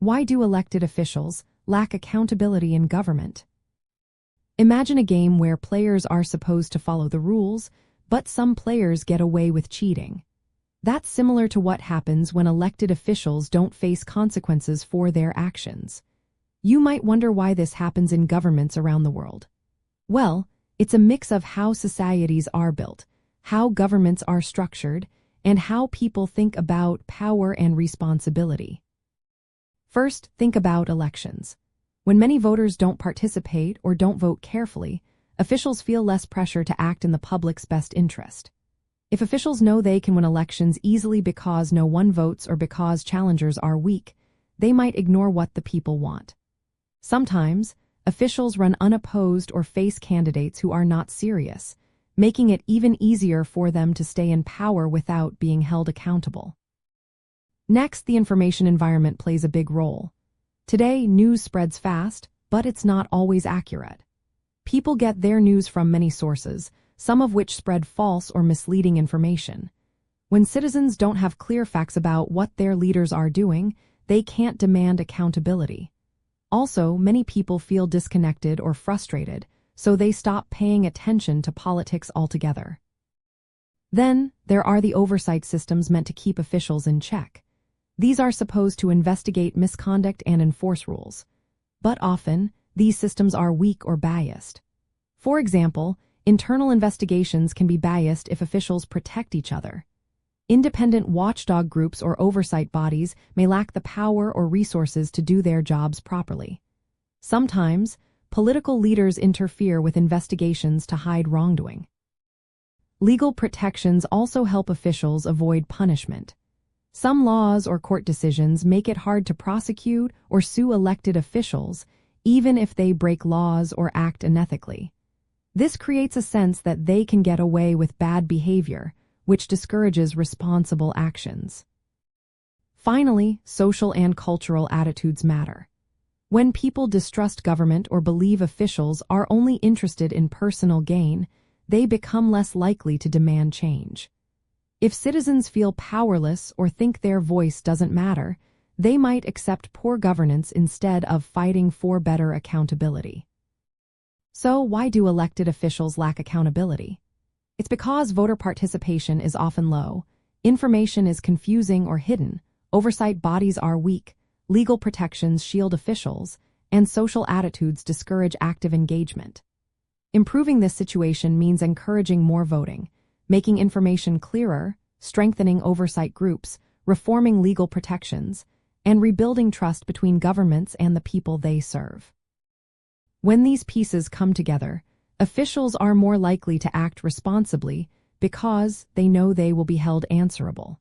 Why do elected officials lack accountability in government? Imagine a game where players are supposed to follow the rules, but some players get away with cheating. That's similar to what happens when elected officials don't face consequences for their actions. You might wonder why this happens in governments around the world. Well, it's a mix of how societies are built, how governments are structured, and how people think about power and responsibility. First, think about elections. When many voters don't participate or don't vote carefully, officials feel less pressure to act in the public's best interest. If officials know they can win elections easily because no one votes or because challengers are weak, they might ignore what the people want. Sometimes, officials run unopposed or face candidates who are not serious, making it even easier for them to stay in power without being held accountable. Next, the information environment plays a big role. Today, news spreads fast, but it's not always accurate. People get their news from many sources, some of which spread false or misleading information. When citizens don't have clear facts about what their leaders are doing, they can't demand accountability. Also, many people feel disconnected or frustrated, so they stop paying attention to politics altogether. Then, there are the oversight systems meant to keep officials in check. These are supposed to investigate misconduct and enforce rules. But often, these systems are weak or biased. For example, internal investigations can be biased if officials protect each other. Independent watchdog groups or oversight bodies may lack the power or resources to do their jobs properly. Sometimes, political leaders interfere with investigations to hide wrongdoing. Legal protections also help officials avoid punishment. Some laws or court decisions make it hard to prosecute or sue elected officials, even if they break laws or act unethically. This creates a sense that they can get away with bad behavior, which discourages responsible actions. Finally, social and cultural attitudes matter. When people distrust government or believe officials are only interested in personal gain, they become less likely to demand change. If citizens feel powerless or think their voice doesn't matter, they might accept poor governance instead of fighting for better accountability. So, why do elected officials lack accountability? It's because voter participation is often low, information is confusing or hidden, oversight bodies are weak, legal protections shield officials, and social attitudes discourage active engagement. Improving this situation means encouraging more voting, making information clearer, strengthening oversight groups, reforming legal protections, and rebuilding trust between governments and the people they serve. When these pieces come together, officials are more likely to act responsibly because they know they will be held answerable.